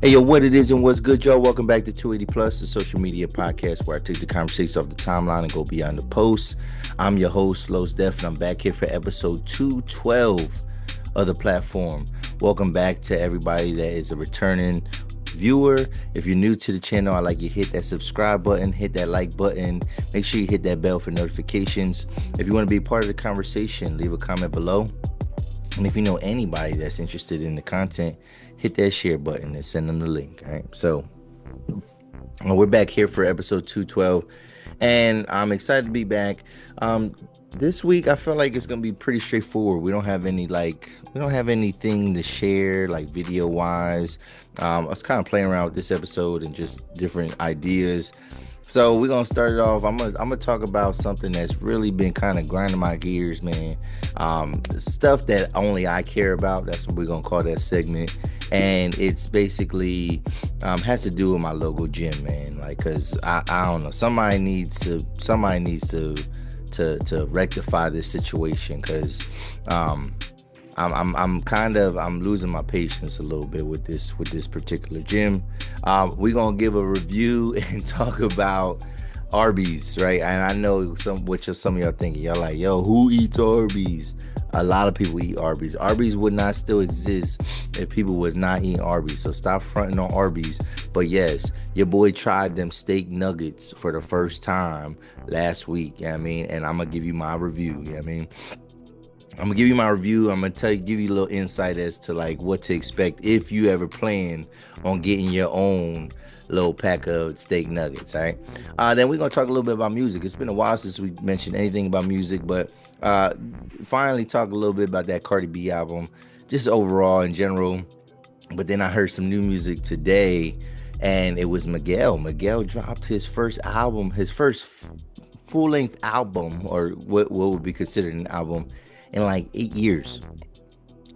Hey, yo, what it is and what's good, y'all? Welcome back to 280 Plus, the social media podcast where I take the conversation off the timeline and go beyond the post. I'm your host, Slows Def, and I'm back here for episode 212 of the platform. Welcome back to everybody that is a returning viewer. If you're new to the channel, I'd like you to hit that subscribe button, hit that like button. Make sure you hit that bell for notifications. If you want to be a part of the conversation, leave a comment below. And if you know anybody that's interested in the content, hit that share button and send them the link. All right. So we're back here for episode 212, and I'm excited to be back. This week I feel like it's gonna be pretty straightforward. We don't have anything to share like video wise. I was kind of playing around with this episode and just different ideas. So we're gonna start it off. I'm gonna talk about something that's really been kind of grinding my gears, man. Stuff that only I care about. That's what we're gonna call that segment. And it's basically has to do with my local gym, man. Like, cause I don't know. Somebody needs to rectify this situation, cause I'm losing my patience a little bit with this particular gym. We're gonna give a review and talk about Arby's, right? And I know some of y'all thinking. Y'all like, yo, who eats Arby's? A lot of people eat Arby's. Arby's would not still exist if people was not eating Arby's. So stop fronting on Arby's. But yes, your boy tried them steak nuggets for the first time last week. You know what I mean? And I'm gonna give you my review. You know what I mean? I'm gonna give you my review. I'm gonna give you a little insight as to like what to expect if you ever plan on getting your own little pack of steak nuggets. All right. Then we're gonna talk a little bit about music. It's been a while since we mentioned anything about music, but finally talk a little bit about that Cardi B album, just overall in general. But then I heard some new music today, and it was Miguel. Miguel dropped his first album, his first full-length album, or what would be considered an album, in like 8 years.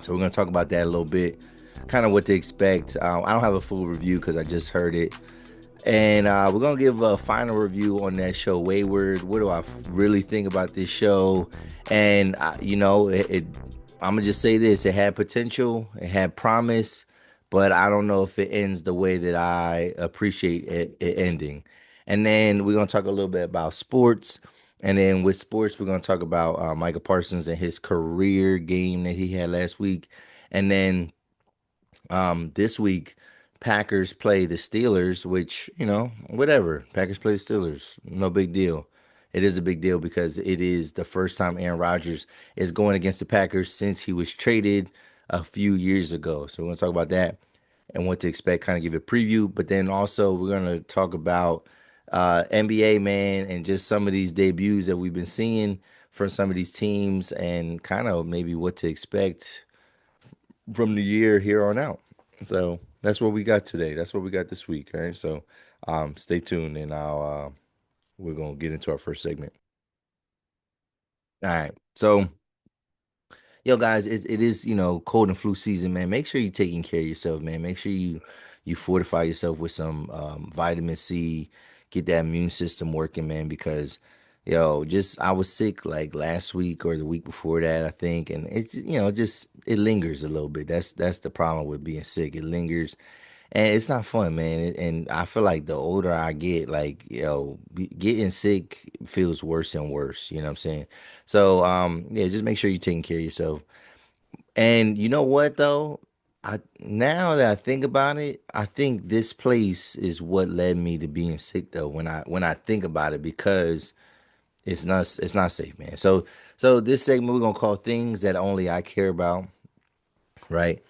So we're gonna talk about that a little bit, kind of what to expect. I don't have a full review because I just heard it, and we're gonna give a final review on that show, Wayward. What do I really think about this show? And I'm gonna just say this: it had potential, it had promise, but I don't know if it ends the way that I appreciate it ending. And then we're gonna talk a little bit about sports. And then with sports, we're going to talk about Micah Parsons and his career game that he had last week. And then this week, Packers play the Steelers, which, whatever. Packers play the Steelers. No big deal. It is a big deal because it is the first time Aaron Rodgers is going against the Packers since he was traded a few years ago. So we're going to talk about that and what to expect, kind of give a preview. But then also we're going to talk about NBA, man, and just some of these debuts that we've been seeing from some of these teams and kind of maybe what to expect from the year here on out. So that's what we got today. That's what we got this week. All right. So stay tuned, and we're gonna get into our first segment. All right. So yo, guys, it is, cold and flu season, man. Make sure you're taking care of yourself, man. Make sure you fortify yourself with some vitamin C, get that immune system working, man, because just I was sick like last week or the week before that, I think, and it's just it lingers a little bit. That's the problem with being sick. It lingers, and it's not fun, man. And I feel like the older I get, like, getting sick feels worse and worse. You know what I'm saying? So, yeah, just make sure you're taking care of yourself. And you know what though? Now that I think about it, I think this place is what led me to being sick though. When I think about it, because it's not safe, man. So this segment we're gonna call things that only I care about, right?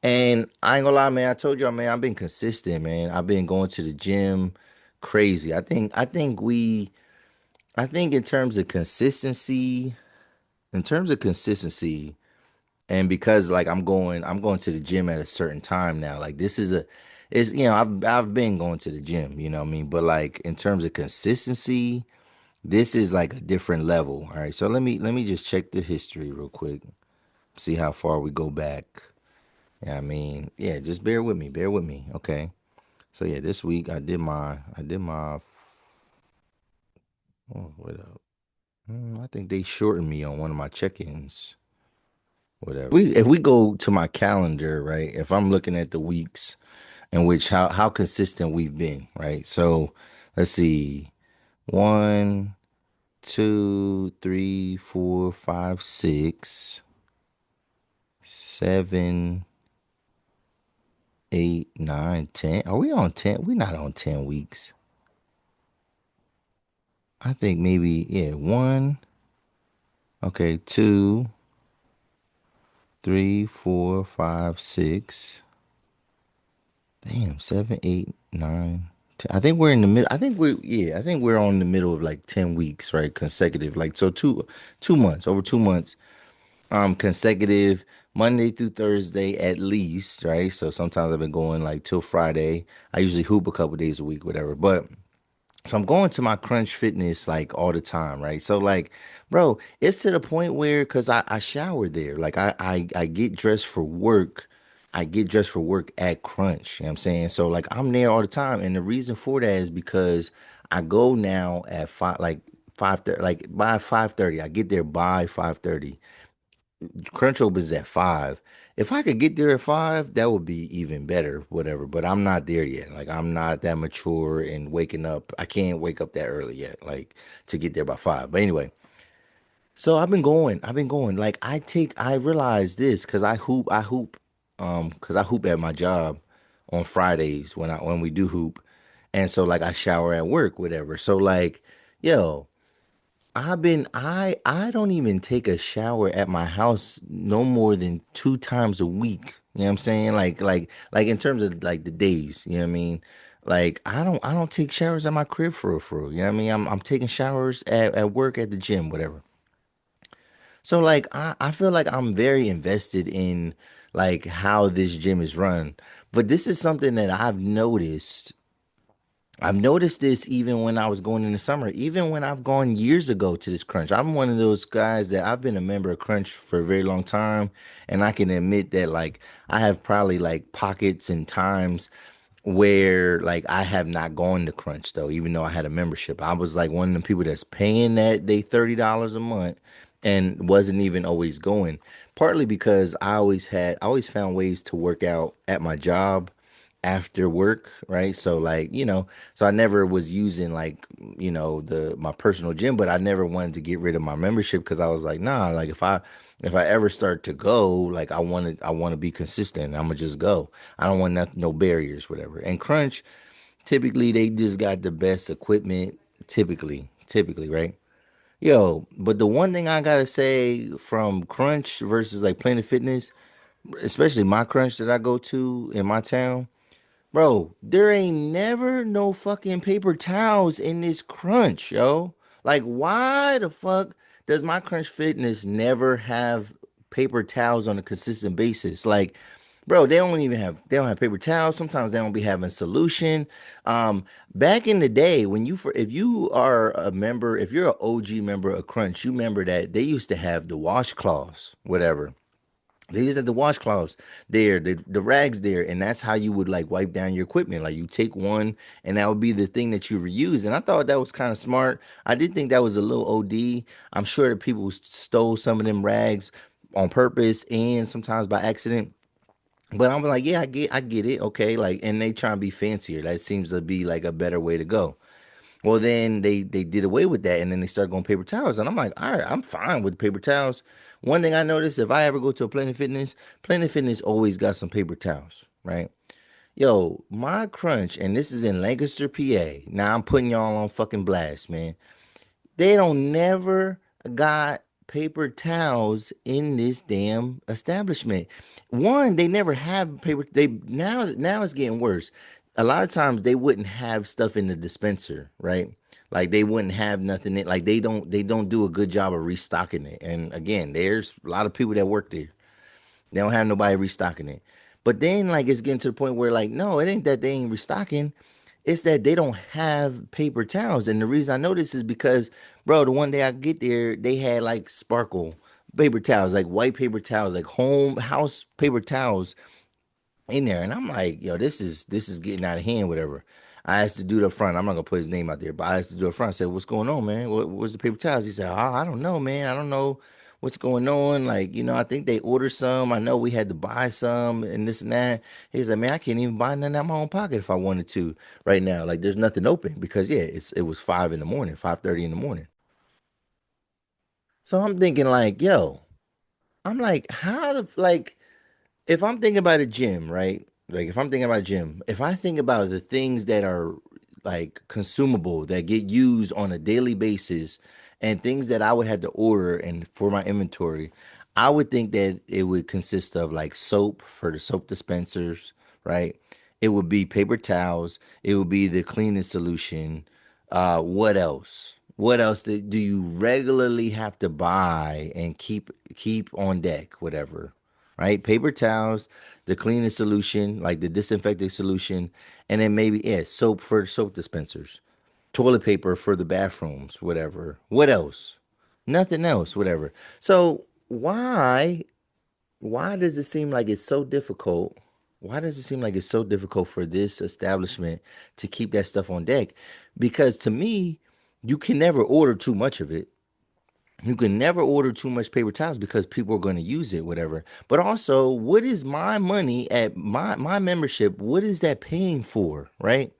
And I ain't gonna lie, man. I told y'all, man, I've been consistent, man. I've been going to the gym crazy. I think in terms of consistency, and because like I'm going to the gym at a certain time now. Like this is I've been going to the gym, you know what I mean? But like in terms of consistency, this is like a different level. All right. So let me just check the history real quick. See how far we go back. Yeah, I mean, yeah, just bear with me. Bear with me. Okay. So yeah, this week I did my oh, what up? I think they shortened me on one of my check-ins. Whatever. We if we go to my calendar, right? If I'm looking at the weeks, in which how consistent we've been, right? So let's see. One, two, three, four, five, six, seven, eight, nine, 10. Are we on 10? We're not on 10 weeks. I think maybe, yeah, one, okay, two, three, four, five, six. Damn, seven, eight, nine, 10. I think we're in the middle. I think we're on the middle of like 10 weeks, right? Consecutive. Like so 2 months, over 2 months, consecutive Monday through Thursday at least, right? So sometimes I've been going like till Friday. I usually hoop a couple days a week, whatever. But so I'm going to my Crunch Fitness like all the time, right? So like, bro, it's to the point where because I shower there. Like I get dressed for work. I get dressed for work at Crunch. You know what I'm saying? So like I'm there all the time. And the reason for that is because I go now at 5:30, like by 5:30. I get there by 5:30. Crunch opens at 5. If I could get there at 5, that would be even better, whatever. But I'm not there yet. Like I'm not that mature and waking up. I can't wake up that early yet, like to get there by 5. But anyway, so I've been going. I've been going. Like I realized this because because I hoop at my job on Fridays when we do hoop. And so like I shower at work, whatever. So like, yo, I don't even take a shower at my house no more than 2 times a week. You know what I'm saying? Like in terms of like the days, you know what I mean? Like I don't take showers at my crib for real. You know what I mean? I'm taking showers at work at the gym, whatever. So like I feel like I'm very invested in like how this gym is run. But this is something that I've noticed this even when I was going in the summer, even when I've gone years ago to this Crunch. I'm one of those guys that I've been a member of Crunch for a very long time, and I can admit that like I have probably like pockets and times where like I have not gone to Crunch though, even though I had a membership. I was like one of the people that's paying that they $30 a month and wasn't even always going. Partly because I always found ways to work out at my job after work, right? So like, so I never was using like, the my personal gym, but I never wanted to get rid of my membership because I was like, nah, like if I ever start to go, like I want to be consistent. I'm gonna just go. I don't want nothing, no barriers, whatever. And Crunch, typically they just got the best equipment, typically, right? Yo, but the one thing I gotta say from Crunch versus like Planet Fitness, especially my Crunch that I go to in my town. Bro, there ain't never no fucking paper towels in this Crunch, yo. Like, why the fuck does my Crunch Fitness never have paper towels on a consistent basis? Like, bro, they don't have paper towels. Sometimes they don't be having solution. Back in the day, if you are a member, if you're an OG member of Crunch, you remember that they used to have the washcloths, whatever. They just had the washcloths there, the rags there, and that's how you would like wipe down your equipment. Like you take one, and that would be the thing that you reuse. And I thought that was kind of smart. I did think that was a little OD. I'm sure that people stole some of them rags on purpose and sometimes by accident. But I'm like, yeah, I get it. Okay, like, and they try and be fancier. That seems to be like a better way to go. Well, then they did away with that, and then they started going paper towels, and I'm like, all right, I'm fine with paper towels. One thing I noticed, if I ever go to a Planet Fitness always got some paper towels, right? Yo, my Crunch, and this is in Lancaster, PA. Now I'm putting y'all on fucking blast, man. They don't never got paper towels in this damn establishment. One, they never have paper. They now it's getting worse. A lot of times they wouldn't have stuff in the dispenser, right? Like they wouldn't have nothing in. Like they don't do a good job of restocking it. And again, there's a lot of people that work there. They don't have nobody restocking it. But then like it's getting to the point where like no, it ain't that they ain't restocking. It's that they don't have paper towels. And the reason I know this is because, bro, the one day I get there, they had like sparkle paper towels, like white paper towels, like home house paper towels in there. And I'm like, yo, this is getting out of hand, whatever. I asked the dude up front, I'm not gonna put his name out there, but I asked the dude up front, I said, what's going on, man? What's the paper towels? He said, oh, I don't know, man. I don't know what's going on? Like, I think they ordered some. I know we had to buy some and this and that. He's like, man, I can't even buy none out of my own pocket if I wanted to right now. Like, there's nothing open because yeah, it was 5 in the morning, 5:30 in the morning. So I'm thinking like, yo, I'm like, how the like if I'm thinking about a gym, right? Like if I'm thinking about a gym, if I think about the things that are like consumable that get used on a daily basis and things that I would have to order and for my inventory, I would think that it would consist of like soap for the soap dispensers, right? It would be paper towels, it would be the cleaning solution. What else? What else do you regularly have to buy and keep on deck, whatever? Right? Paper towels, the cleaning solution, like the disinfecting solution, and then maybe yeah, soap for soap dispensers, toilet paper for the bathrooms, whatever. What else? Nothing else, whatever. So why does it seem like it's so difficult? Why does it seem like it's so difficult for this establishment to keep that stuff on deck? Because to me, you can never order too much of it. You can never order too much paper towels because people are going to use it, whatever. But also, what is my money at my membership? What is that paying for, right?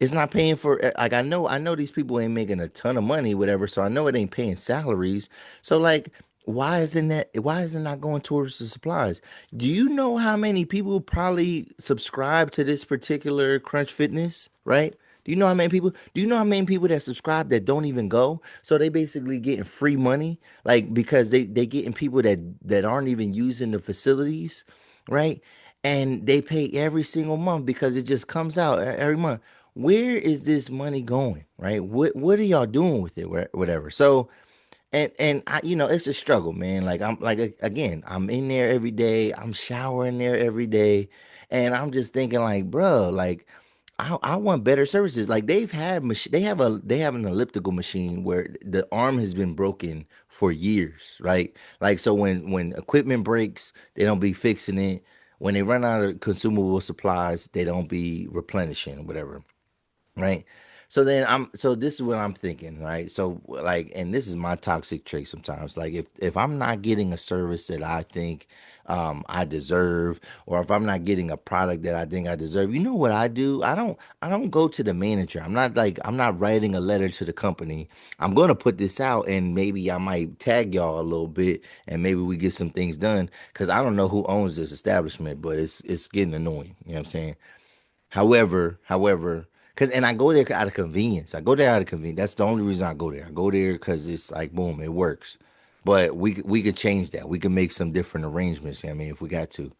It's not paying for like I know these people ain't making a ton of money, whatever. So I know it ain't paying salaries. So like, why isn't that going towards the supplies? Do you know how many people probably subscribe to this particular Crunch Fitness, right? Do you know how many people? Do you know how many people that subscribe that don't even go? So they basically getting free money, like because they getting people that aren't even using the facilities, right? And they pay every single month because it just comes out every month. Where is this money going, right? What are y'all doing with it, whatever? So and I, it's a struggle, man. Like I'm like again, I'm in there every day. I'm showering there every day, and I'm just thinking like, bro, like I want better services. Like they have an elliptical machine where the arm has been broken for years, right? Like so when equipment breaks, they don't be fixing it. When they run out of consumable supplies, they don't be replenishing, whatever, right? So this is what I'm thinking, right? So like, and this is my toxic trait sometimes. Like if I'm not getting a service that I think I deserve, or if I'm not getting a product that I think I deserve, you know what I do? I don't go to the manager. I'm not writing a letter to the company. I'm gonna put this out and maybe I might tag y'all a little bit and maybe we get some things done. Cause I don't know who owns this establishment, but it's getting annoying. You know what I'm saying? However, because and I go there out of convenience. I go there out of convenience. That's the only reason I go there. I go there because it's like boom, it works. But we could change that. We could make some different arrangements. I mean, if we got to.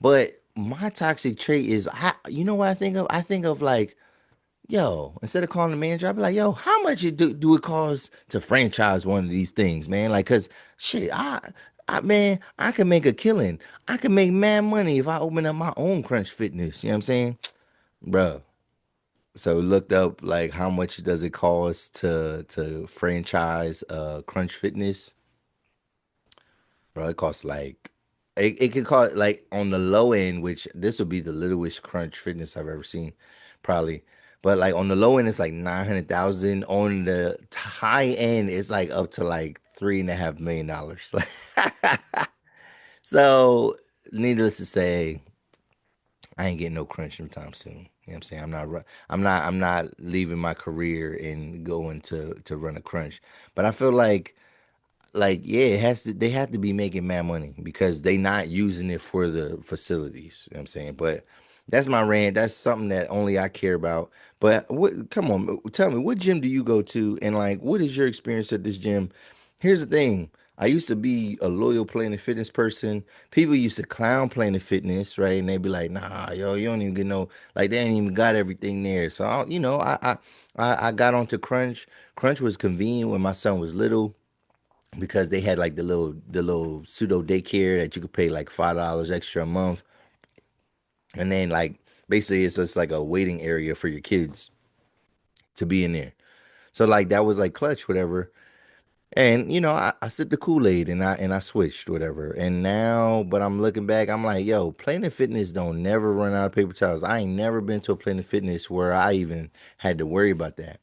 But my toxic trait is, you know what I think of? I think of like, yo, instead of calling the manager, I'd be like, yo, how much do it cost to franchise one of these things, man? Like, cause shit, man, I can make a killing. I can make mad money if I open up my own Crunch Fitness. You know what I'm saying, bro? So looked up like how much does it cost to franchise Crunch Fitness? Bro, it costs like it could cost like on the low end, which this would be the littlest Crunch Fitness I've ever seen, probably. But like on the low end, it's like 900,000. On the high end, it's like up to like $3.5 million. So needless to say, I ain't getting no crunch anytime soon. You know what I'm saying? I'm not leaving my career and going to run a crunch. But I feel like yeah, they have to be making mad money because they not using it for the facilities. You know what I'm saying? But that's my rant. That's something that only I care about. But what come on, tell me, what gym do you go to and like what is your experience at this gym? Here's the thing. I used to be a loyal Planet Fitness person. People used to clown Planet Fitness, right? And they'd be like, "Nah, yo, you don't even get no like they ain't even got everything there." So I got onto Crunch. Crunch was convenient when my son was little because they had like the little pseudo daycare that you could pay like $5 extra a month, and then like basically it's just like a waiting area for your kids to be in there. So like that was like clutch, whatever. And I sipped the Kool-Aid and I switched, whatever. And now, but I'm looking back, I'm like, yo, Planet Fitness don't never run out of paper towels. I ain't never been to a Planet Fitness where I even had to worry about that.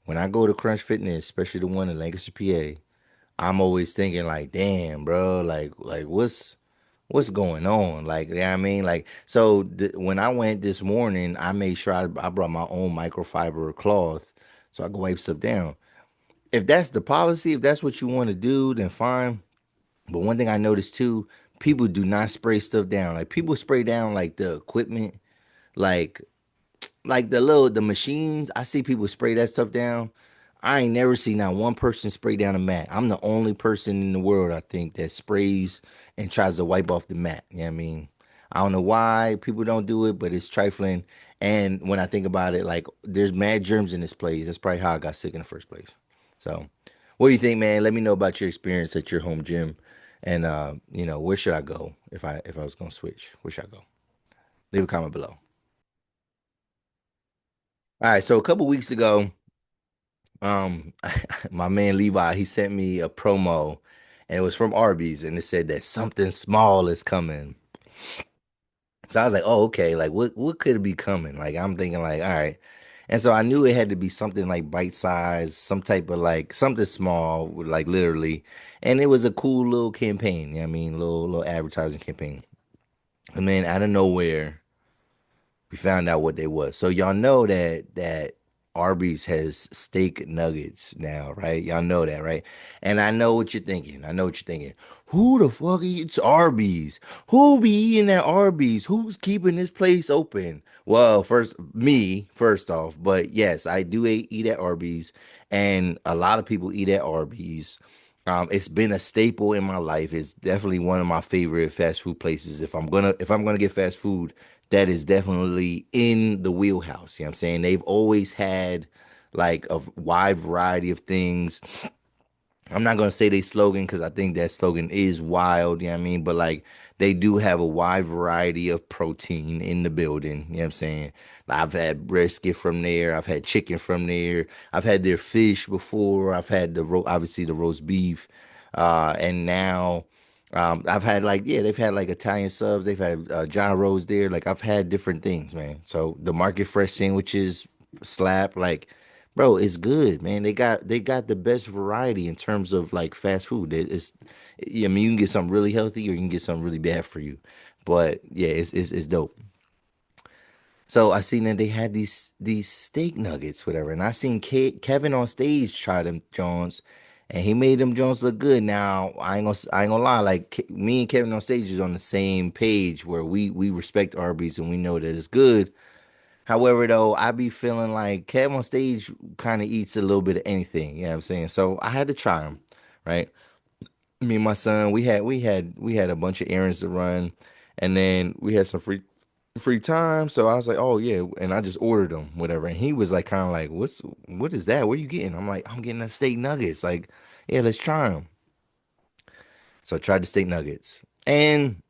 When I go to Crunch Fitness, especially the one in Lancaster, PA, I'm always thinking like, damn, bro, like what's going on? Like, you know what I mean? Like, so when I went this morning, I made sure I brought my own microfiber cloth so I can wipe stuff down. If that's the policy, if that's what you want to do, then fine. But one thing I noticed too, people do not spray stuff down. Like people spray down like the equipment, like the machines. I see people spray that stuff down. I ain't never seen not one person spray down a mat. I'm the only person in the world I think that sprays and tries to wipe off the mat. You know what I mean? I don't know why people don't do it, but it's trifling. And when I think about it, like there's mad germs in this place. That's probably how I got sick in the first place. So, what do you think, man? Let me know about your experience at your home gym, and where should I go if I was gonna switch? Where should I go? Leave a comment below. All right, so a couple weeks ago, my man Levi, he sent me a promo and it was from Arby's and it said that something small is coming. So I was like, oh, okay, like what could it be coming? Like I'm thinking like, all right. And so I knew it had to be something like bite size, some type of like something small, like literally. And it was a cool little campaign. You know what I mean, little advertising campaign. And then out of nowhere, we found out what they was. So y'all know that Arby's has steak nuggets now, right? Y'all know that, right? And I know what you're thinking. I know what you're thinking. Who the fuck eats Arby's? Who be eating at Arby's? Who's keeping this place open? Well, first me, first off, but yes, I do eat at Arby's, and a lot of people eat at Arby's. It's been a staple in my life. It's definitely one of my favorite fast food places. If I'm gonna get fast food, that is definitely in the wheelhouse. You know what I'm saying? They've always had like a wide variety of things. I'm not gonna say they slogan because I think that slogan is wild, you know what I mean? But like they do have a wide variety of protein in the building, you know what I'm saying? I've had brisket from there, I've had chicken from there, I've had their fish before, I've had obviously the roast beef, and now I've had like yeah, they've had like Italian subs, they've had John Rose there, like I've had different things, man. So the market fresh sandwiches slap like bro, it's good, man. They got the best variety in terms of like fast food. I mean, you can get something really healthy or you can get something really bad for you. But yeah, it's dope. So I seen that they had these steak nuggets, whatever, and I seen Kevin on stage try them Jones, and he made them Jones look good. Now I ain't gonna lie, like me and Kevin on stage is on the same page where we respect Arby's and we know that it's good. However, though, I be feeling like Kev on stage kind of eats a little bit of anything. You know what I'm saying? So I had to try him, right? Me and my son, we had a bunch of errands to run, and then we had some free time. So I was like, oh yeah, and I just ordered them, whatever. And he was like, kind of like, what is that? What are you getting? I'm like, I'm getting a steak nuggets. Like, yeah, let's try them. So I tried the steak nuggets, and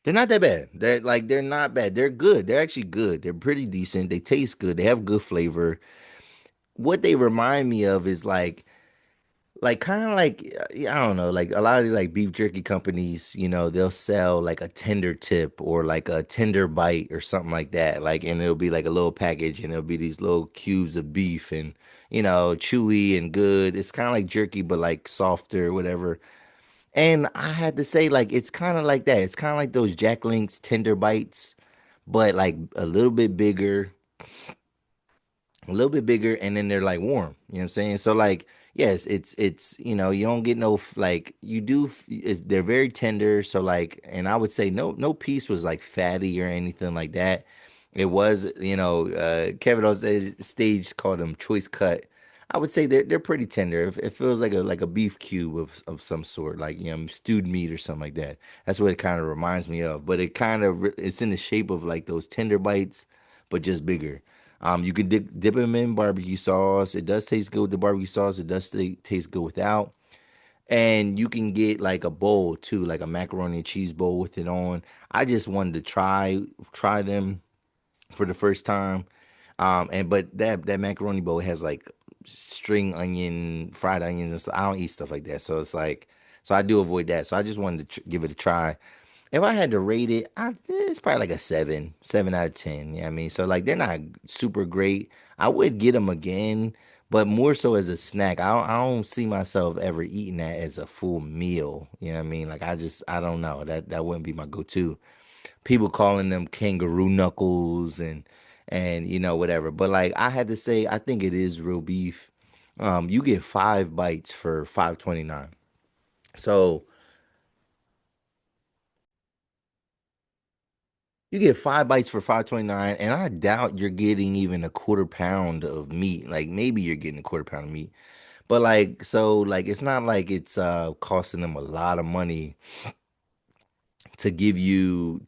they're not that bad. They're not bad. They're good. They're actually good. They're pretty decent. They taste good. They have good flavor. What they remind me of is like kind of like I don't know, like a lot of like beef jerky companies, they'll sell like a tender tip or like a tender bite or something like that. Like and it'll be like a little package and it'll be these little cubes of beef and chewy and good. It's kind of like jerky but like softer, whatever. And I had to say like it's kind of like that. It's kind of like those Jack Link's tender bites, but like a little bit bigger and then they're like warm, you know what I'm saying? So like yes, it's you don't get no like you do they're very tender, so like and I would say no piece was like fatty or anything like that. It was Kevin on stage called them choice cut. I would say they're pretty tender. It feels like a beef cube of some sort, like stewed meat or something like that. That's what it kind of reminds me of. But it's in the shape of like those tender bites, but just bigger. You can dip them in barbecue sauce. It does taste good with the barbecue sauce. It does taste good without. And you can get like a bowl too, like a macaroni and cheese bowl with it on. I just wanted to try them for the first time. And but that macaroni bowl has like string onion, fried onions and stuff. I don't eat stuff like that, so it's like, so I do avoid that. So I just wanted to give it a try. If I had to rate it, it's probably like a 7 out of 10. You know what I mean? So like they're not super great. I would get them again, but more so as a snack. I don't see myself ever eating that as a full meal. You know what I mean? Like I don't know. That wouldn't be my go-to. People calling them kangaroo knuckles and whatever. But like I had to say, I think it is real beef. You get 5 bites for 5.29. So you get 5 bites for 5.29, and I doubt you're getting even a quarter pound of meat. Like maybe you're getting a quarter pound of meat. But like so like it's not like it's costing them a lot of money to give you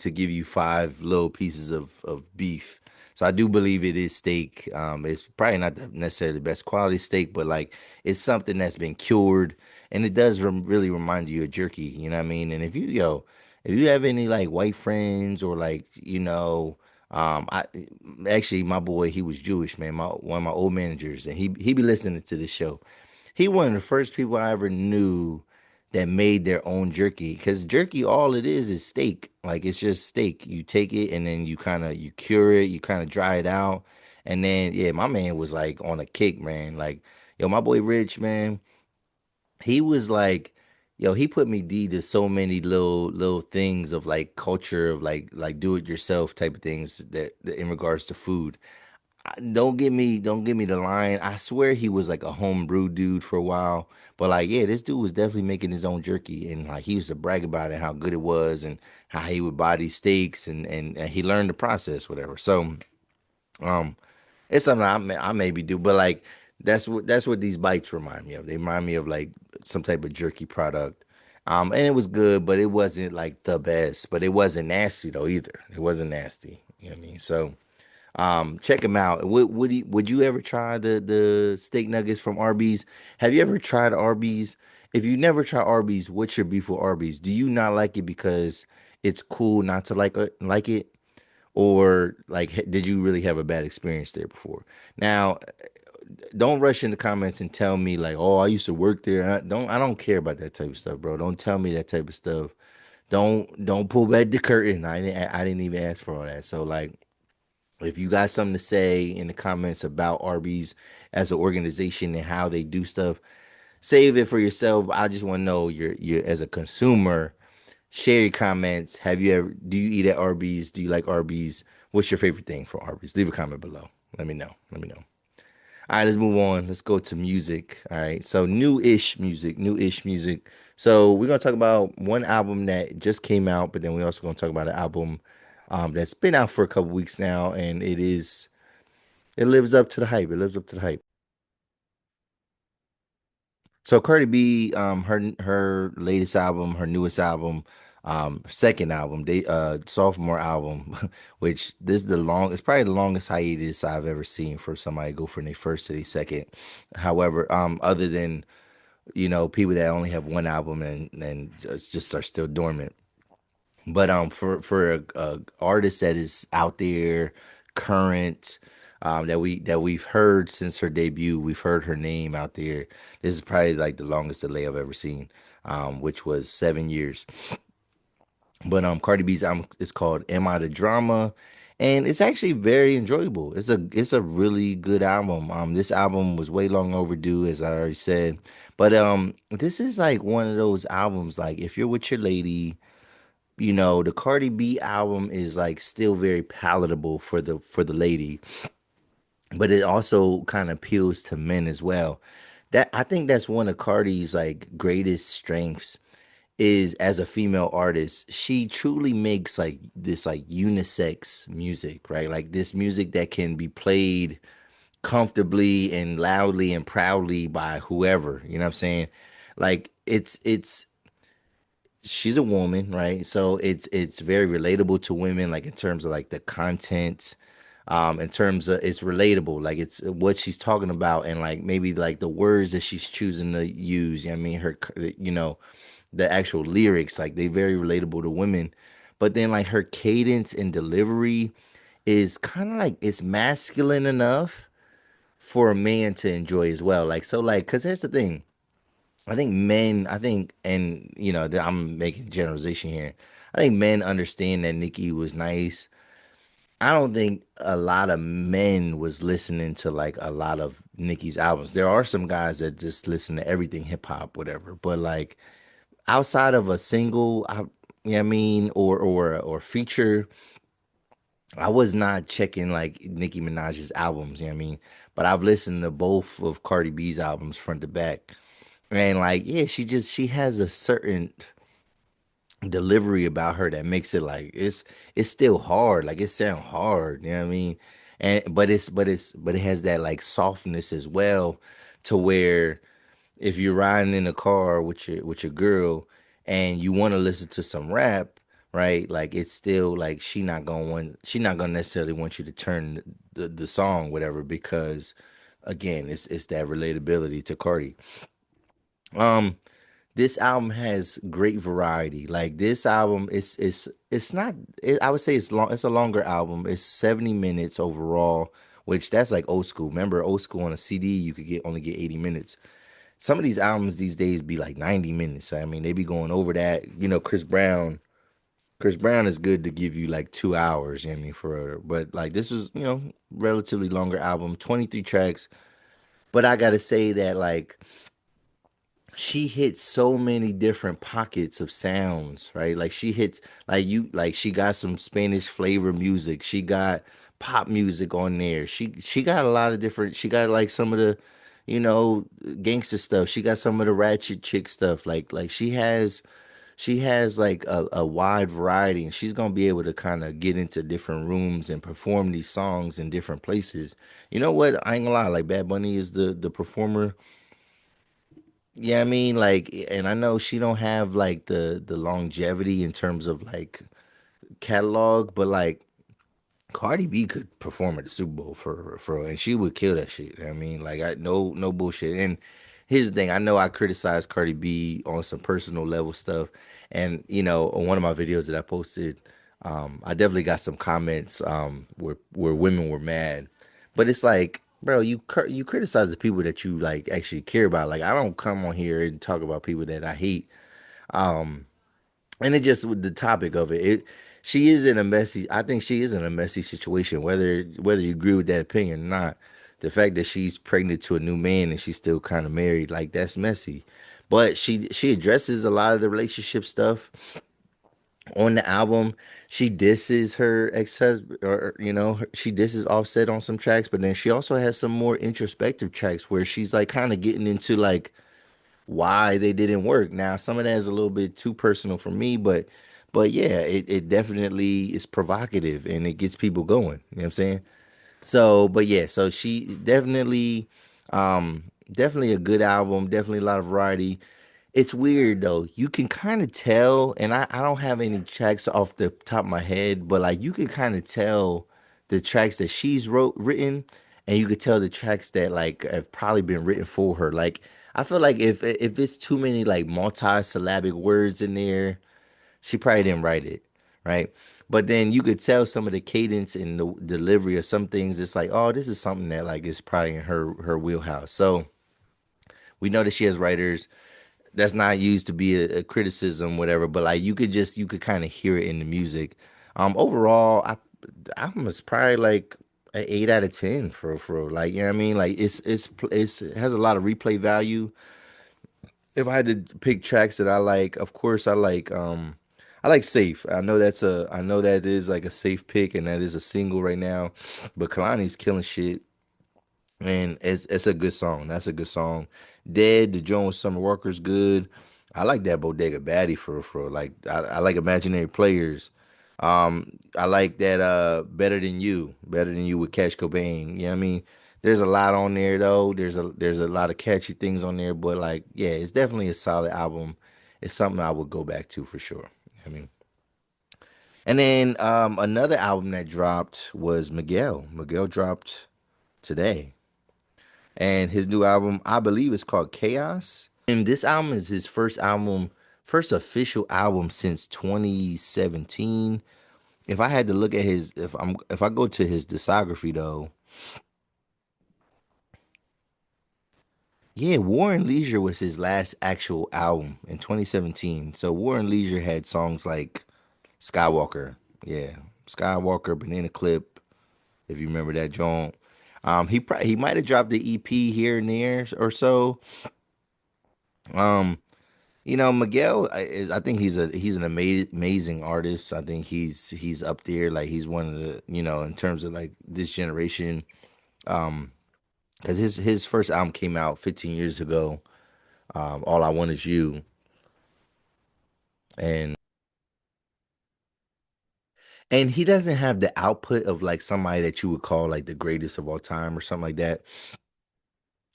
5 little pieces of beef. So I do believe it is steak. It's probably not necessarily the best quality steak, but like it's something that's been cured, and it does really remind you of jerky. You know what I mean? And if you have any like white friends or like I actually my boy he was Jewish, man. My one of my old managers, and he be listening to this show. He one of the first people I ever knew that made their own jerky, because jerky all it is steak. Like it's just steak. You take it and then you cure it, you kind of dry it out, and then yeah, my man was like on a kick, man. Like yo, my boy Rich, man, he was like, yo, he put me D to so many little things of like culture of like do it yourself type of things that in regards to food. Don't give me the line. I swear he was like a homebrew dude for a while. But like, yeah, this dude was definitely making his own jerky, and like he used to brag about it, how good it was, and how he would buy these steaks, and he learned the process, whatever. So, um, it's something I maybe do, but like that's what these bites remind me of. They remind me of like some type of jerky product. And it was good, but it wasn't like the best. But it wasn't nasty though either. It wasn't nasty. You know what I mean? So. Check them out. Would you ever try the steak nuggets from Arby's? Have you ever tried Arby's? If you never try Arby's, what's your beef with Arby's? Do you not like it because it's cool not to like it, or like did you really have a bad experience there before? Now, don't rush in the comments and tell me like, oh, I used to work there. I don't care about that type of stuff, bro. Don't tell me that type of stuff. Don't pull back the curtain. I didn't even ask for all that. So like. If you got something to say in the comments about Arby's as an organization and how they do stuff, save it for yourself. I just want to know your as a consumer. Share your comments. Do you eat at Arby's? Do you like Arby's? What's your favorite thing from Arby's? Leave a comment below. Let me know. Let me know. All right, let's move on. Let's go to music. All right. So new-ish music, new-ish music. So we're gonna talk about one album that just came out, but then we're also gonna talk about an album that's been out for a couple weeks now, and it lives up to the hype. It lives up to the hype. So Cardi B, her latest album, her newest album, second album, they sophomore album, which this is it's probably the longest hiatus I've ever seen for somebody go from their first to their second. However, other than people that only have one album and just are still dormant. But for a artist that is out there, current, that we've heard since her debut, we've heard her name out there. This is probably like the longest delay I've ever seen, which was 7 years. But Cardi B's album is called "Am I the Drama," and it's actually very enjoyable. It's a really good album. This album was way long overdue, as I already said. But this is like one of those albums, like if you're with your lady, the Cardi B album is like still very palatable for the lady, but it also kind of appeals to men as well. That I think that's one of Cardi's like greatest strengths is as a female artist. She truly makes like this like unisex music, right? Like this music that can be played comfortably and loudly and proudly by whoever, you know what I'm saying? Like it's she's a woman, right? So it's very relatable to women, like in terms of like the content, in terms of it's relatable, like it's what she's talking about, and like maybe like the words that she's choosing to use. You know what I mean, the actual lyrics, like they very relatable to women. But then like her cadence and delivery is kind of like it's masculine enough for a man to enjoy as well. Like so, like because here's the thing. And I'm making generalization here. I think men understand that Nicki was nice, I don't think a lot of men was listening to like a lot of Nicki's albums. There are some guys that just listen to everything hip hop, whatever. But like outside of a single, you know what I mean, or feature, I was not checking like Nicki Minaj's albums, you know what I mean? But I've listened to both of Cardi B's albums front to back. And like, yeah, she has a certain delivery about her that makes it like it's still hard. Like it sound hard, you know what I mean? And but it has that like softness as well to where if you're riding in a car with your girl and you want to listen to some rap, right? Like it's still like she not gonna necessarily want you to turn the song, whatever, because again, it's that relatability to Cardi. Um, this album has great variety. Like this album, it's not. I would say it's long. It's a longer album. It's 70 minutes overall, which that's like old school. Remember old school on a CD, you could get only get 80 minutes. Some of these albums these days be like 90 minutes. I mean, they be going over that. You know, Chris Brown is good to give you like 2 hours, you know what I mean, for but like this was, relatively longer album, 23 tracks. But I gotta say that like she hits so many different pockets of sounds, right? Like she hits like she got some Spanish flavor music. She got pop music on there. She got a lot of different. She got like some of the, you know, gangster stuff. She got some of the ratchet chick stuff. Like she has like a wide variety, and she's gonna be able to kind of get into different rooms and perform these songs in different places. You know what? I ain't gonna lie. Like Bad Bunny is the performer. Yeah, I mean, like, and I know she don't have like the longevity in terms of like catalog, but like Cardi B could perform at the Super Bowl for and she would kill that shit. I mean, like, I no bullshit. And here's the thing: I know I criticize Cardi B on some personal level stuff, and on one of my videos that I posted, I definitely got some comments where women were mad, but it's like, bro, you criticize the people that you like actually care about. Like, I don't come on here and talk about people that I hate. And it just with the topic of it, she is in a messy. I think she is in a messy situation. Whether you agree with that opinion or not, the fact that she's pregnant to a new man and she's still kind of married, like that's messy. But she addresses a lot of the relationship stuff on the album. She disses her ex-husband, or she disses Offset on some tracks. But then she also has some more introspective tracks where she's like kind of getting into like why they didn't work. Now, some of that is a little bit too personal for me, but yeah, it definitely is provocative and it gets people going. You know what I'm saying? So, but yeah, so she definitely a good album, definitely a lot of variety. It's weird though. You can kind of tell, and I don't have any tracks off the top of my head, but like you can kind of tell the tracks that she's written, and you could tell the tracks that like have probably been written for her. Like I feel like if it's too many like multi-syllabic words in there, she probably didn't write it, right? But then you could tell some of the cadence and the delivery of some things. It's like, oh, this is something that like is probably in her wheelhouse. So we know that she has writers. That's not used to be a criticism, whatever. But like you could kind of hear it in the music. Overall, I was probably like an 8 out of 10 for like, you know what I mean? Like it has a lot of replay value. If I had to pick tracks that I like, of course I like Safe. I know that is like a safe pick and that is a single right now. But Kalani's killing shit. And it's a good song. That's a good song. Dead, the Jones Summer Walker's good. I like that Bodega Baddie for like I like Imaginary Players. I like that Better Than You with Cash Cobain. You know what I mean? There's a lot on there though. There's a lot of catchy things on there, but like yeah, it's definitely a solid album. It's something I would go back to for sure. I mean, and then another album that dropped was Miguel. Miguel dropped today. And his new album, I believe, is called Chaos. And this album is his first official album since 2017. If I had to look at if I go to his discography though, yeah, War and Leisure was his last actual album in 2017. So War and Leisure had songs like Skywalker, yeah. Skywalker, Banana Clip, if you remember that joint. He might have dropped the EP here and there or so. Um, Miguel I think he's an amazing artist. I think he's up there. Like he's one of the in terms of like this generation. Um, because his first album came out 15 years ago. All I Want Is You, and he doesn't have the output of like somebody that you would call like the greatest of all time or something like that.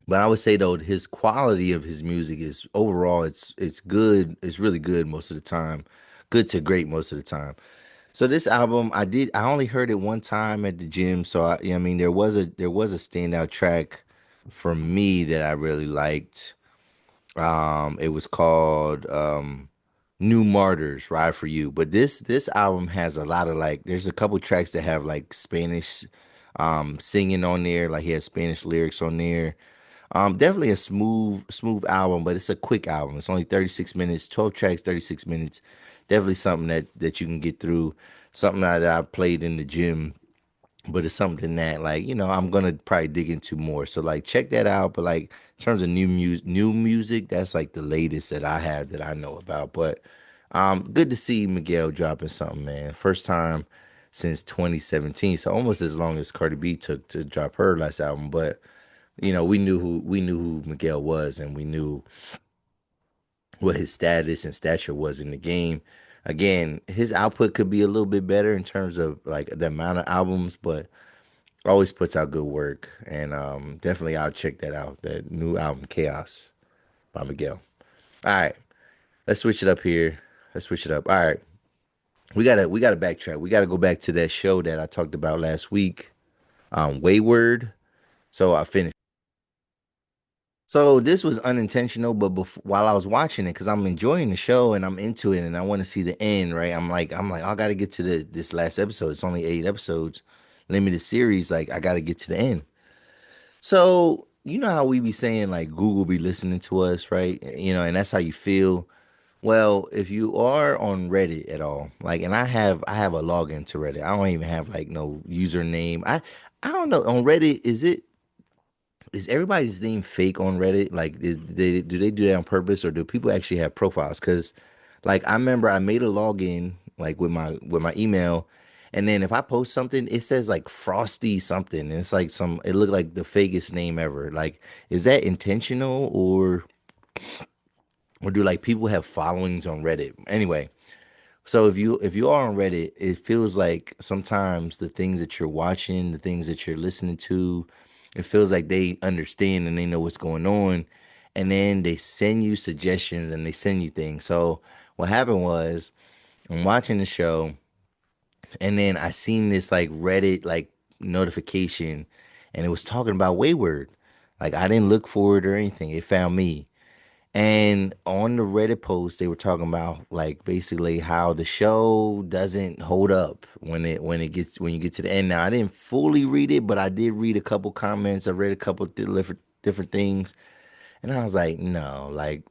But I would say though his quality of his music is overall it's good. It's really good most of the time. Good to great most of the time. So this album I only heard it one time at the gym. So I mean there was a standout track for me that I really liked. It was called New Martyrs, Ride for You. But this album has a lot of like there's a couple tracks that have like Spanish singing on there, like he has Spanish lyrics on there. Definitely a smooth album, but it's a quick album. It's only 36 minutes, 12 tracks, 36 minutes. Definitely something that you can get through. Something that I played in the gym, but it's something that like I'm gonna probably dig into more. So like check that out. But like in terms of new music, that's like the latest that I have that I know about. But good to see Miguel dropping something, man. First time since 2017, so almost as long as Cardi B took to drop her last album. But we knew who Miguel was, and we knew what his status and stature was in the game. Again, his output could be a little bit better in terms of like the amount of albums, but always puts out good work. And definitely I'll check that out. That new album, Chaos by Miguel. All right, let's switch it up here. Let's switch it up. All right, we gotta backtrack. We gotta go back to that show that I talked about last week, Wayward. So I finished. So this was unintentional, but while I was watching it, because I'm enjoying the show and I'm into it and I want to see the end, right? I'm like, I gotta get to this last episode. It's only 8 episodes, limited series. Like I gotta get to the end. So you know how we be saying like Google be listening to us, right? And that's how you feel. Well, if you are on Reddit at all, like, and I have a login to Reddit. I don't even have like no username. I don't know on Reddit. Is everybody's name fake on Reddit? Like, do they do that on purpose, or do people actually have profiles? Because, like, I remember I made a login like with my email, and then if I post something, it says like Frosty something, and it's like it looked like the fakest name ever. Like, is that intentional, or do like people have followings on Reddit? Anyway, so if you are on Reddit, it feels like sometimes the things that you're watching, the things that you're listening to, it feels like they understand and they know what's going on. And then they send you suggestions and they send you things. So what happened was I'm watching the show and then I seen this like Reddit like notification and it was talking about Wayward. Like I didn't look for it or anything. It found me. And on the Reddit post, they were talking about like basically how the show doesn't hold up when you get to the end. Now, I didn't fully read it, but I did read a couple comments. I read a couple different things, and I was like, no, like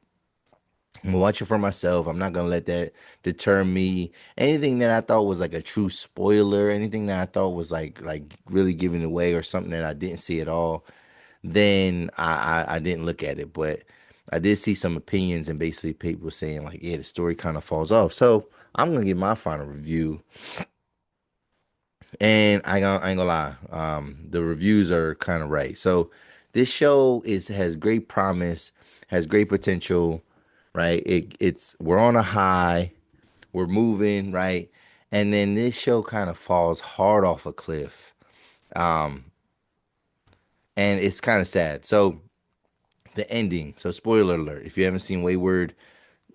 I'm gonna watch it for myself. I'm not gonna let that deter me. Anything that I thought was like a true spoiler, anything that I thought was like really giving away or something that I didn't see at all, then I didn't look at it, but I did see some opinions and basically people saying like, yeah, the story kind of falls off. So I'm gonna give my final review, and I ain't gonna lie, the reviews are kind of right. So this show has great promise, has great potential, right? It's we're on a high, we're moving, right? And then this show kind of falls hard off a cliff, um, and it's kind of sad. So the ending. So spoiler alert: if you haven't seen Wayward,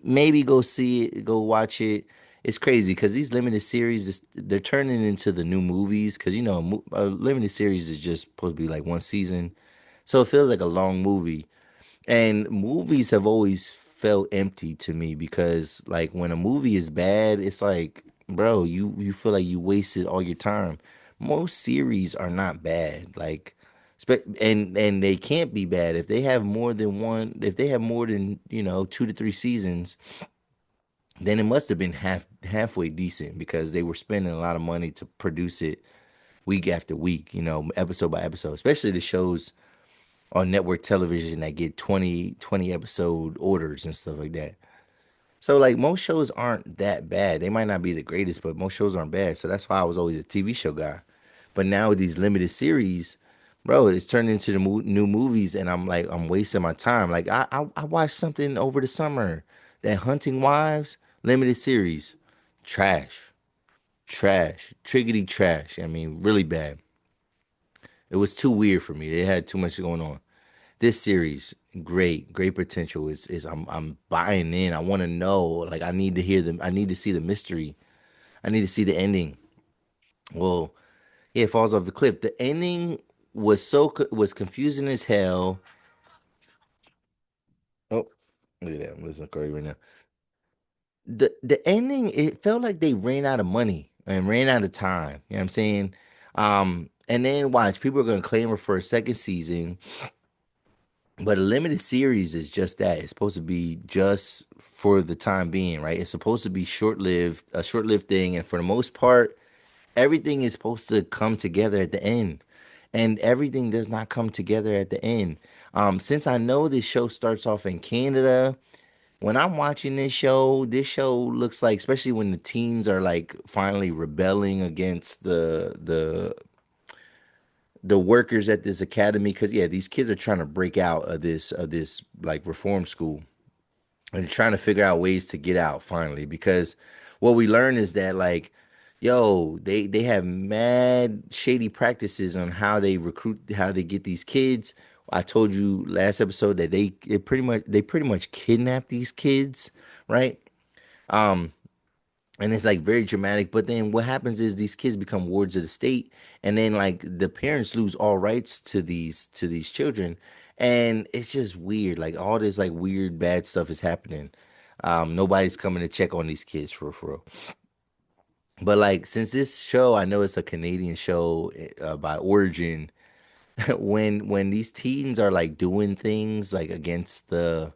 maybe go see it, go watch it. It's crazy because these limited series, they're turning into the new movies. Because a limited series is just supposed to be like one season, so it feels like a long movie. And movies have always felt empty to me because like when a movie is bad, it's like, bro, you feel like you wasted all your time. Most series are not bad. Like and they can't be bad if they have more than 2 to 3 seasons. then it must have been halfway decent because they were spending a lot of money to produce it week after week, episode by episode, especially the shows on network television that get 20 episode orders and stuff like that. So like most shows aren't that bad. They might not be the greatest, but most shows aren't bad. So that's why I was always a TV show guy. But now with these limited series, bro, it's turned into the new movies, and I'm like, I'm wasting my time. Like I watched something over the summer, that Hunting Wives limited series, trash, trash, triggity trash. I mean, really bad. It was too weird for me. They had too much going on. This series, great potential. Is I'm buying in. I want to know. Like I need to hear them. I need to see the mystery. I need to see the ending. Well, yeah, it falls off the cliff. The ending was confusing as hell. Oh, look at that! I'm listening to Cardi right now. The ending, it felt like they ran out of money and ran out of time. You know what I'm saying? And then watch, people are gonna claim her for a second season. But a limited series is just that. It's supposed to be just for the time being, right? It's supposed to be short-lived, a short-lived thing, and for the most part, everything is supposed to come together at the end. And everything does not come together at the end. Since I know this show starts off in Canada, when I'm watching this show looks like, especially when the teens are like finally rebelling against the workers at this academy, because yeah, these kids are trying to break out of this like reform school, and trying to figure out ways to get out finally, because what we learn is that like, yo, they have mad shady practices on how they recruit, how they get these kids. I told you last episode that they pretty much kidnap these kids, right? um and it's like very dramatic. But then what happens is these kids become wards of the state, and then like the parents lose all rights to these children, and it's just weird. Like all this like weird bad stuff is happening. Nobody's coming to check on these kids for real. But like since this show, I know it's a Canadian show by origin. When these teens are like doing things like against the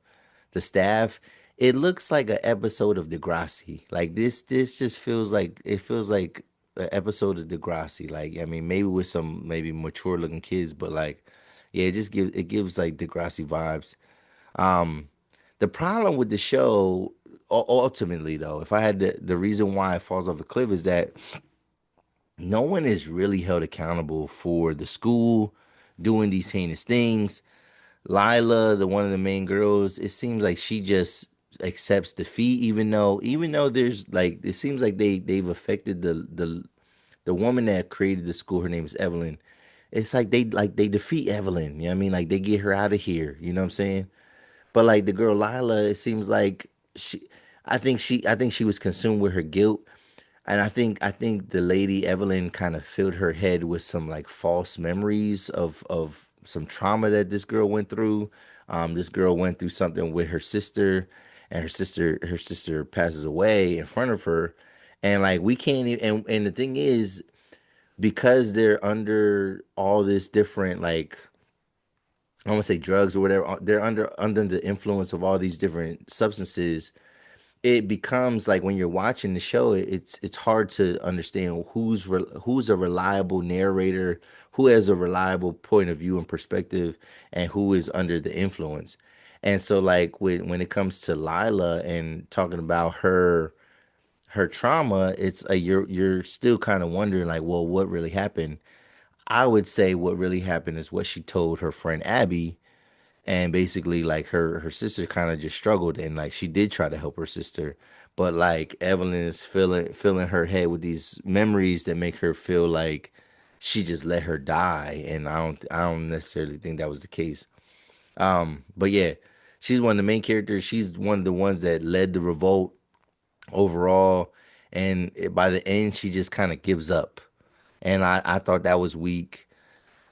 staff, it looks like an episode of Degrassi. Like this just feels like it feels like an episode of Degrassi. Like I mean, maybe with some maybe mature looking kids, but like yeah, it gives like Degrassi vibes. Um, the problem with the show, ultimately though, if I had the reason why it falls off a cliff is that no one is really held accountable for the school doing these heinous things. Lila, the one of the main girls, it seems like she just accepts defeat, even though there's like it seems like they've affected the woman that created the school. Her name is Evelyn. It's like they defeat Evelyn. You know what I mean? Like they get her out of here. You know what I'm saying? But like the girl Lila, it seems like I think she was consumed with her guilt. And I think the lady Evelyn kind of filled her head with some like false memories of some trauma that this girl went through. This girl went through something with her sister, and her sister passes away in front of her. And like we can't even, and the thing is, because they're under all this different like I don't want to say drugs or whatever, they're under the influence of all these different substances. It becomes like when you're watching the show, it's hard to understand who's a reliable narrator, who has a reliable point of view and perspective, and who is under the influence. And so like when it comes to Lila and talking about her trauma, it's a you're still kind of wondering like, well, what really happened? I would say what really happened is what she told her friend Abby, and basically like her sister kind of just struggled, and like she did try to help her sister, but like Evelyn is filling her head with these memories that make her feel like she just let her die, and I don't necessarily think that was the case. But yeah, she's one of the main characters. She's one of the ones that led the revolt overall, and by the end she just kind of gives up, and I thought that was weak.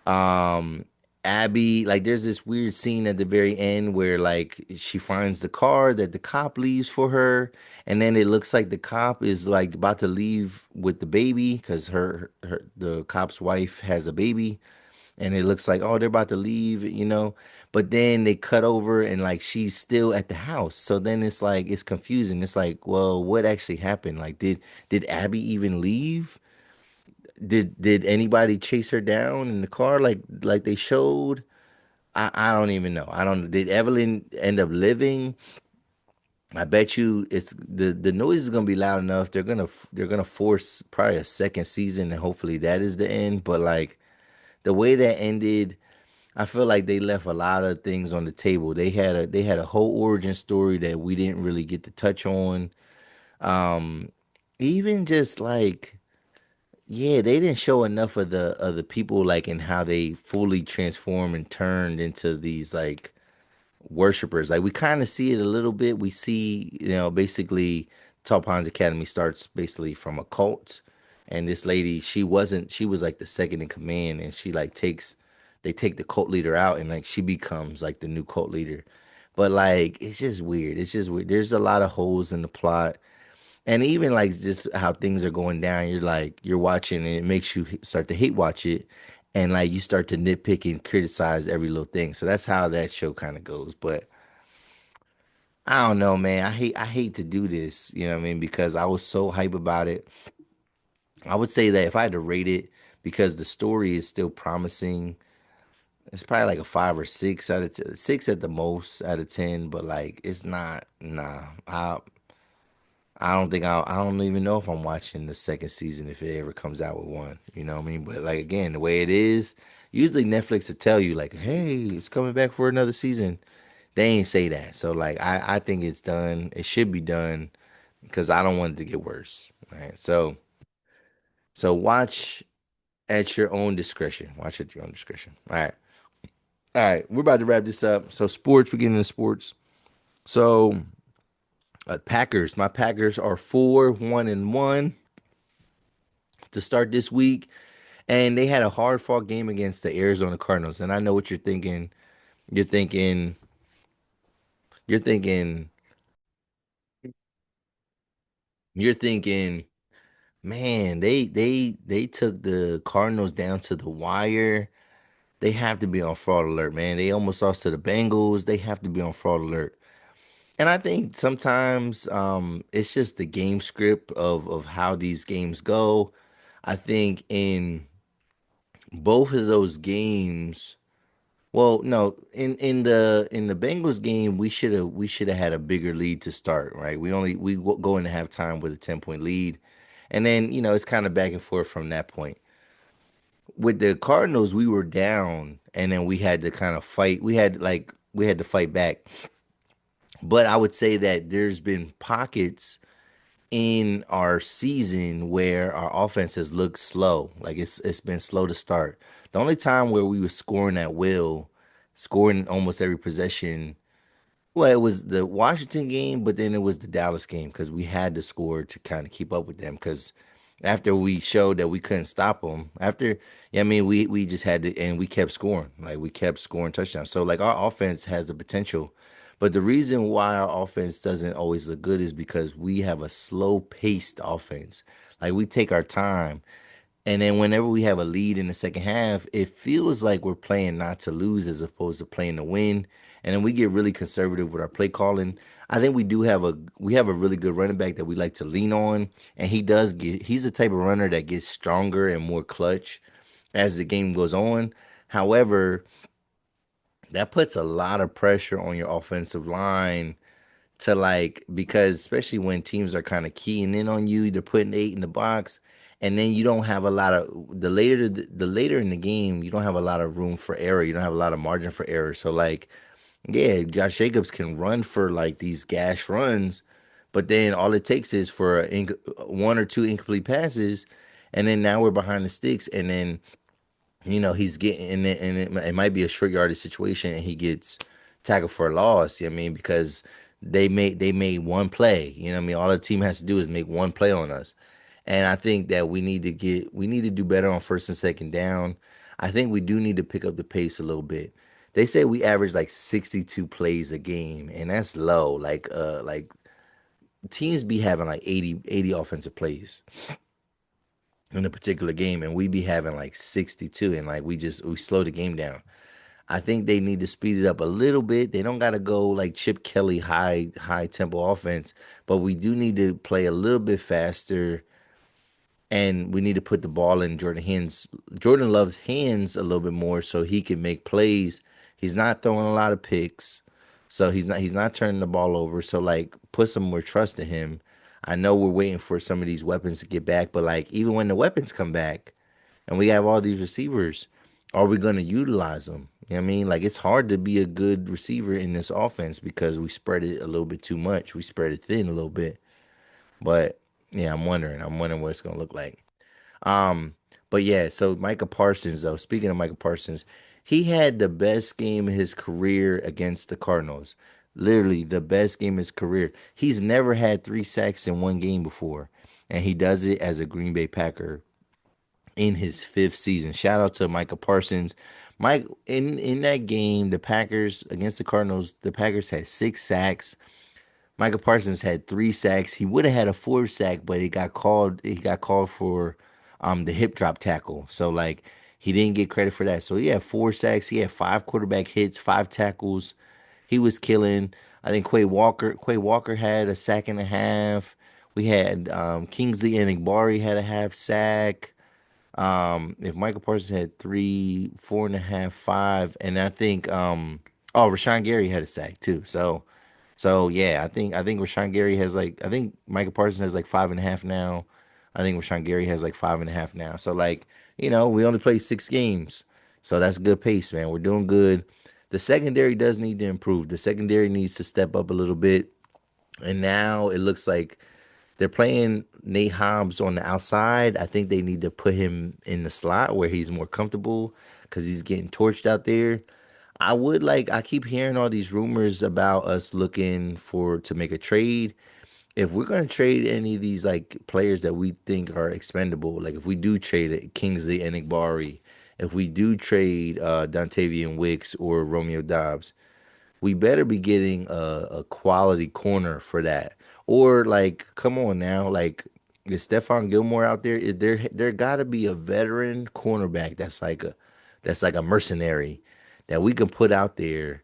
um Abby, like there's this weird scene at the very end where like she finds the car that the cop leaves for her, and then it looks like the cop is like about to leave with the baby because the cop's wife has a baby, and it looks like, oh, they're about to leave, but then they cut over and like she's still at the house. So then it's like it's confusing. It's like, well, what actually happened? Like, did Abby even leave? Did anybody chase her down in the car like they showed? I don't even know. I don't. Did Evelyn end up living? I bet you it's the noise is gonna be loud enough. They're gonna force probably a second season, and hopefully that is the end. But like the way that ended, I feel like they left a lot of things on the table. They had a whole origin story that we didn't really get to touch on. Um, even just like, yeah, they didn't show enough of the people like and how they fully transformed and turned into these like worshipers. Like we kind of see it a little bit. We see, basically Tall Pines Academy starts basically from a cult. And this lady, she was like the second in command, and she like they take the cult leader out, and like she becomes like the new cult leader. But like it's just weird. It's just weird. There's a lot of holes in the plot. And even like just how things are going down, you're watching and it makes you start to hate watch it. And like you start to nitpick and criticize every little thing. So that's how that show kind of goes. But I don't know, man. I hate to do this, you know what I mean? Because I was so hype about it. I would say that if I had to rate it, because the story is still promising, it's probably like a 5 or 6 out of 10, 6 at the most out of 10. But like, it's not. Nah, I don't think I don't even know if I'm watching the second season if it ever comes out with one. You know what I mean? But like again, the way it is, usually Netflix will tell you like, "Hey, it's coming back for another season." They ain't say that. So like I think it's done. It should be done because I don't want it to get worse. Right. So watch at your own discretion. Watch at your own discretion. All right. All right. We're about to wrap this up. So sports, we're getting into sports. So Packers. My Packers are 4-1-1 to start this week. And they had a hard fought game against the Arizona Cardinals. And I know what you're thinking. You're thinking, you're thinking, you're thinking, man, they took the Cardinals down to the wire. They have to be on fraud alert, man. They almost lost to the Bengals. They have to be on fraud alert. And I think sometimes it's just the game script of how these games go. I think in both of those games, well, no, in the Bengals game, we should have had a bigger lead to start, right? We go into halftime with a 10-point lead, and then it's kind of back and forth from that point. With the Cardinals, we were down, and then we had to kind of fight. We had to fight back. But I would say that there's been pockets in our season where our offense has looked slow. Like it's been slow to start. The only time where we were scoring at will, scoring almost every possession, well, it was the Washington game, but then it was the Dallas game because we had to score to kind of keep up with them. Because after we showed that we couldn't stop them, after yeah, I mean, we just had to, and we kept scoring. Like we kept scoring touchdowns. So like our offense has the potential, but the reason why our offense doesn't always look good is because we have a slow paced offense. Like we take our time. And then whenever we have a lead in the second half, it feels like we're playing not to lose as opposed to playing to win. And then we get really conservative with our play calling. I think we have a really good running back that we like to lean on, and he's the type of runner that gets stronger and more clutch as the game goes on. However, that puts a lot of pressure on your offensive line to like because especially when teams are kind of keying in on you, they're putting 8 in the box, and then you don't have a lot of the later in the game, you don't have a lot of room for error. You don't have a lot of margin for error. So like, yeah, Josh Jacobs can run for like these gash runs, but then all it takes is for one or two incomplete passes, and then now we're behind the sticks, and then he's getting in it, and it might be a short yardage situation, and he gets tackled for a loss. You know what I mean? Because they made one play. You know what I mean? All the team has to do is make one play on us, and I think that we need to do better on first and second down. I think we do need to pick up the pace a little bit. They say we average like 62 plays a game, and that's low. Like teams be having like 80 offensive plays. in a particular game, and we be having like 62, and like we slow the game down. I think they need to speed it up a little bit. They don't got to go like Chip Kelly high tempo offense, but we do need to play a little bit faster, and we need to put the ball in Jordan Love's hands a little bit more so he can make plays. He's not throwing a lot of picks, so he's not turning the ball over. So like put some more trust in him. I know we're waiting for some of these weapons to get back, but like even when the weapons come back and we have all these receivers, are we going to utilize them? You know what I mean? Like it's hard to be a good receiver in this offense because we spread it a little bit too much. We spread it thin a little bit. But yeah, I'm wondering what it's gonna look like. Um, but yeah, so Micah Parsons though, speaking of Micah Parsons, he had the best game of his career against the Cardinals. Literally the best game of his career. He's never had 3 sacks in one game before, and he does it as a Green Bay Packer in his fifth season. Shout out to Micah Parsons. Mike in that game, the Packers against the Cardinals, the Packers had 6 sacks. Micah Parsons had 3 sacks. He would have had a fourth sack, but He got called for the hip drop tackle. So like he didn't get credit for that. So he had 4 sacks. He had 5 quarterback hits, 5 tackles. He was killing. I think Quay Walker had a sack and a half. We had Kingsley Enagbari had a half sack. If Michael Parsons had three, 4.5, 5, and I think Rashawn Gary had a sack too. So yeah, I think Rashawn Gary has like I think Michael Parsons has like 5.5 now. I think Rashawn Gary has like 5.5 now. So like, we only played 6 games. So that's good pace, man. We're doing good. The secondary does need to improve. The secondary needs to step up a little bit. And now it looks like they're playing Nate Hobbs on the outside. I think they need to put him in the slot where he's more comfortable because he's getting torched out there. I keep hearing all these rumors about us looking for to make a trade. If we're going to trade any of these like players that we think are expendable, like if we do trade Kingsley Enagbari, if we do trade Dontavian Wicks or Romeo Dobbs, we better be getting a quality corner for that. Or like, come on now, like is Stephon Gilmore out there? There gotta be a veteran cornerback that's like a mercenary that we can put out there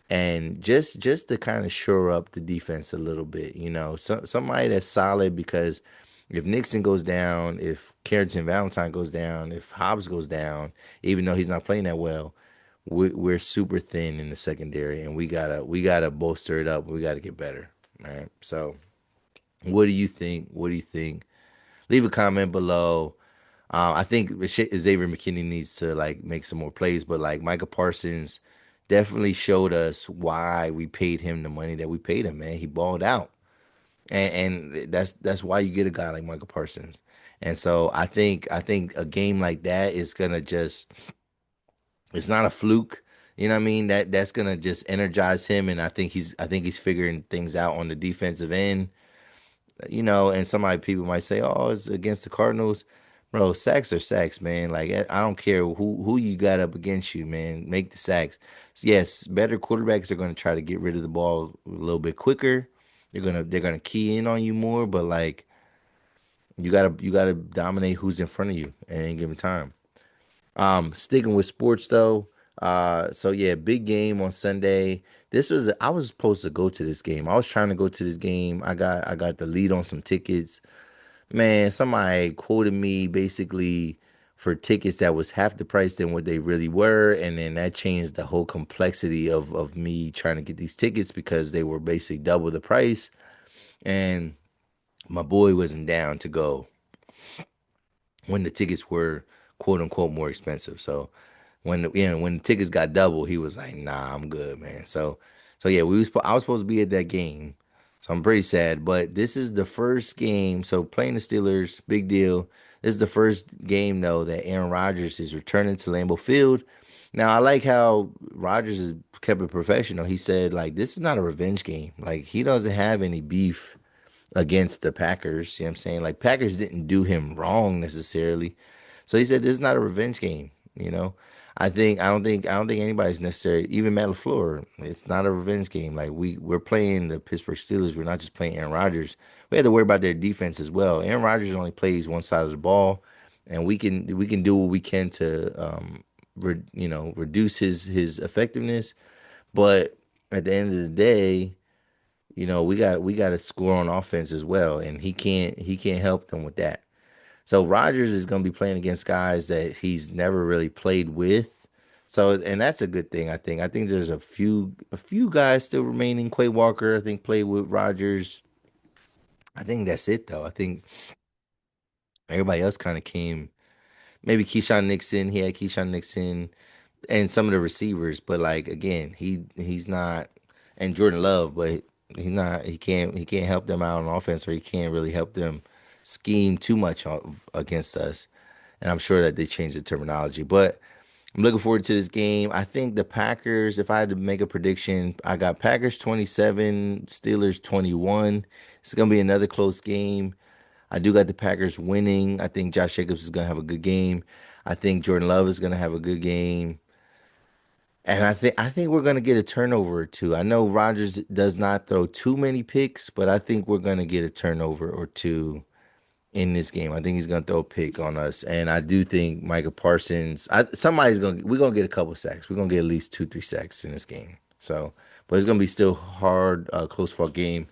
and just to kind of shore up the defense a little bit, somebody that's solid because if Nixon goes down, if Carrington Valentine goes down, if Hobbs goes down, even though he's not playing that well, we're super thin in the secondary, and we gotta bolster it up. We gotta get better, right? So, what do you think? What do you think? Leave a comment below. I think Xavier McKinney needs to like make some more plays, but like Micah Parsons definitely showed us why we paid him the money that we paid him. Man, he balled out, and that's why you get a guy like Micah Parsons. And so I think a game like that is gonna just it's not a fluke. You know what I mean? That's gonna just energize him, and I think he's figuring things out on the defensive end. And people might say, "Oh, it's against the Cardinals." Bro, sacks are sacks, man. Like I don't care who you got up against you, man. Make the sacks. Yes, better quarterbacks are gonna try to get rid of the ball a little bit quicker. They're gonna key in on you more, but like you gotta dominate who's in front of you at any given time. Sticking with sports though. So yeah, big game on Sunday. I was supposed to go to this game. I was trying to go to this game. I got the lead on some tickets. Man, somebody quoted me basically for tickets that was half the price than what they really were, and then that changed the whole complexity of me trying to get these tickets because they were basically double the price, and my boy wasn't down to go when the tickets were quote unquote more expensive. So when the tickets got double, he was like, "Nah, I'm good, man." So yeah, I was supposed to be at that game, so I'm pretty sad. But this is the first game. So playing the Steelers, big deal. This is the first game though that Aaron Rodgers is returning to Lambeau Field. Now I like how Rodgers has kept it professional. He said like this is not a revenge game. Like he doesn't have any beef against the Packers. You know what I'm saying? Like Packers didn't do him wrong necessarily. So he said this is not a revenge game, you know. I don't think anybody's necessary, even Matt LaFleur, it's not a revenge game. Like we're playing the Pittsburgh Steelers. We're not just playing Aaron Rodgers. We had to worry about their defense as well. Aaron Rodgers only plays one side of the ball. and we can do what we can to reduce his effectiveness. But at the end of the day, we got to score on offense as well, and he can't help them with that. So Rodgers is going to be playing against guys that he's never really played with. So, and that's a good thing, I think. I think there's a few guys still remaining. Quay Walker, I think, played with Rodgers. I think that's it though. I think everybody else kind of came. Maybe Keyshawn Nixon. He had Keyshawn Nixon and some of the receivers, but like again, he's not, and Jordan Love, but he's not. He can't help them out on offense, or he can't really help them scheme too much against us. And I'm sure that they changed the terminology, but I'm looking forward to this game. I think the Packers, if I had to make a prediction, I got Packers 27, Steelers 21. It's going to be another close game. I do got the Packers winning. I think Josh Jacobs is going to have a good game. I think Jordan Love is going to have a good game. And I think we're going to get a turnover or two. I know Rodgers does not throw too many picks, but I think we're going to get a turnover or two in this game. I think he's gonna throw a pick on us, and I do think Micah Parsons. We're gonna get a couple sacks. We're gonna get at least 2-3 sacks in this game. So, but it's gonna be still hard, close fought game.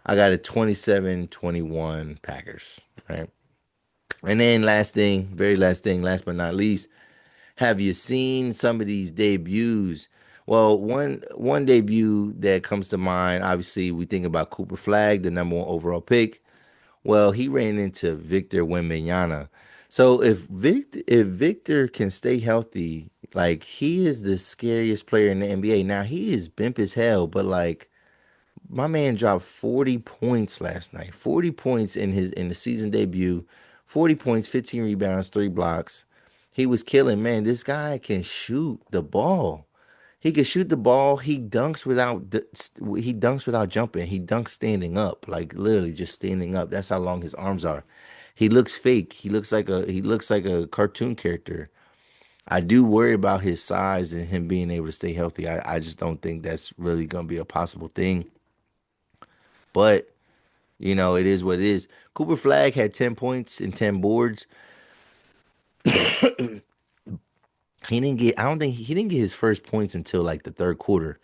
I got a 27-21 Packers. Right, and then last thing, very last thing, last but not least, have you seen some of these debuts? Well, one debut that comes to mind, obviously, we think about Cooper Flagg, the number one overall pick. Well, he ran into Victor Wembanyama. So if Victor can stay healthy, like he is the scariest player in the NBA. Now he is bimp as hell, but like my man dropped 40 points last night. 40 points in the season debut. 40 points, 15 rebounds, 3 blocks. He was killing, man. This guy can shoot the ball. He can shoot the ball. He dunks without jumping. He dunks standing up, like literally just standing up. That's how long his arms are. He looks fake. He looks like a cartoon character. I do worry about his size and him being able to stay healthy. I just don't think that's really gonna be a possible thing. But it is what it is. Cooper Flagg had 10 points and 10 boards. He didn't get I don't think he didn't get his first points until like the third quarter.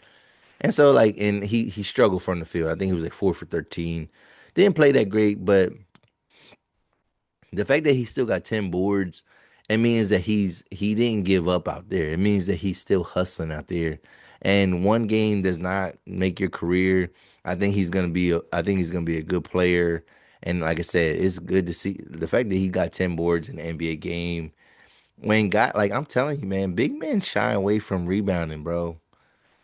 And so and he struggled from the field. I think he was like 4 for 13. Didn't play that great, but the fact that he still got 10 boards, it means that he didn't give up out there. It means that he's still hustling out there. And one game does not make your career. I think he's gonna be a good player. And like I said, it's good to see the fact that he got 10 boards in the NBA game. When got like I'm telling you, man, big men shy away from rebounding, bro.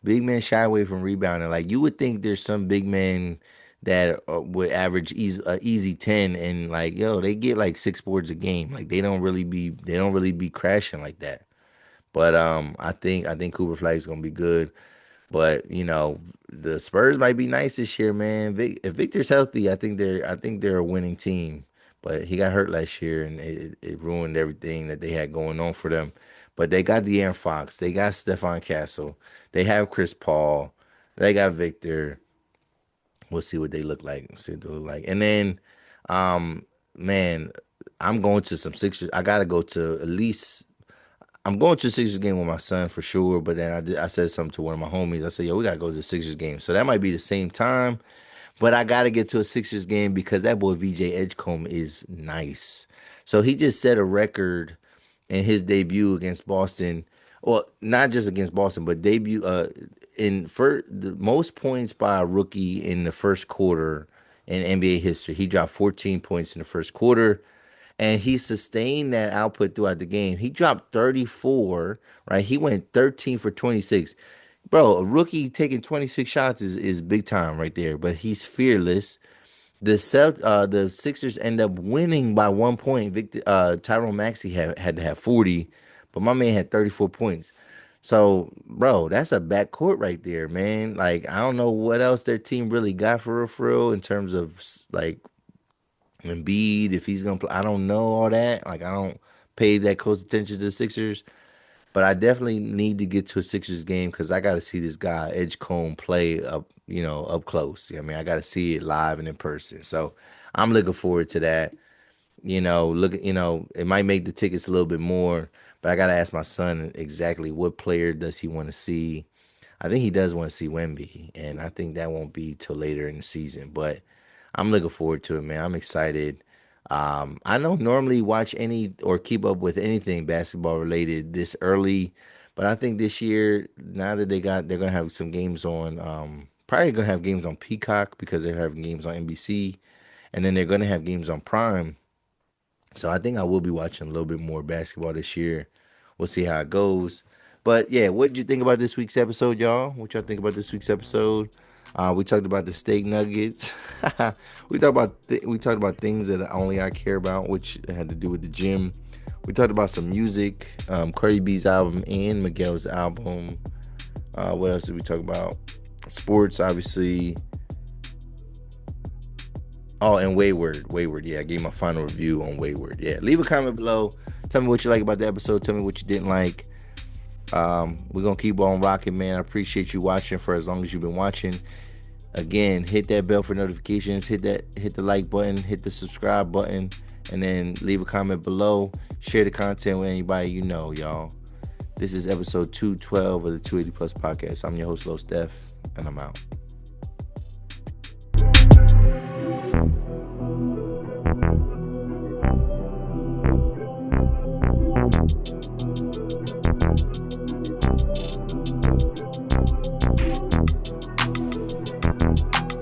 Big men shy away from rebounding. Like you would think there's some big men that would average easy 10 and like yo, they get like 6 boards a game. Like they don't really be crashing like that. But I think Cooper Flag is gonna be good. But the Spurs might be nice this year, man. If Victor's healthy, I think they're a winning team. But he got hurt last year, and it ruined everything that they had going on for them. But they got De'Aaron Fox, they got Stephon Castle, they have Chris Paul, they got Victor. We'll see what they look like. See what they look like, and then, man, I'm going to some Sixers. I gotta go to at least I'm going to the Sixers game with my son for sure, but then I said something to one of my homies. I said, "Yo, we gotta go to the Sixers game." So that might be the same time, but I gotta get to a Sixers game because that boy VJ Edgecombe is nice. So he just set a record in his debut against Boston. Well, not just against Boston, but debut in for the most points by a rookie in the first quarter in NBA history. He dropped 14 points in the first quarter and he sustained that output throughout the game. He dropped 34, right? He went 13 for 26. Bro, a rookie taking 26 shots is big time right there, but he's fearless. The Sixers end up winning by 1 point. Tyrone Maxey had to have 40, but my man had 34 points. So, bro, that's a backcourt right there, man. Like, I don't know what else their team really got for real in terms of like Embiid, if he's gonna play. I don't know all that. Like I don't pay that close attention to the Sixers, but I definitely need to get to a Sixers game because I got to see this guy Edgecombe play up close. I mean, I got to see it live and in person. So I'm looking forward to that. look, it might make the tickets a little bit more, but I gotta ask my son exactly what player does he want to see. I think he does want to see Wemby, and I think that won't be till later in the season. But I'm looking forward to it, man. I'm excited. I don't normally watch any or keep up with anything basketball related this early, but I think this year, now that they're gonna have some games on, probably gonna have games on Peacock because they're having games on NBC, and then they're gonna have games on Prime. So I think I will be watching a little bit more basketball this year. We'll see how it goes. But yeah, what did you think about this week's episode, y'all? What y'all think about this week's episode? We talked about the steak nuggets. We talked about things that only I care about, which had to do with the gym. We talked about some music, Cardi B's album and Miguel's album. What else did we talk about? Sports, obviously. Oh, and Wayward. Yeah, I gave my final review on Wayward. Yeah, leave a comment below. Tell me what you like about the episode. Tell me what you didn't like. We're gonna keep on rocking, man. I appreciate you watching for as long as you've been watching. Again, hit that bell for notifications. Hit the like button. Hit the subscribe button, and then leave a comment below. Share the content with anybody you know, y'all. This is episode 212 of the 280 Plus podcast. I'm your host, Lo Steph, and I'm out.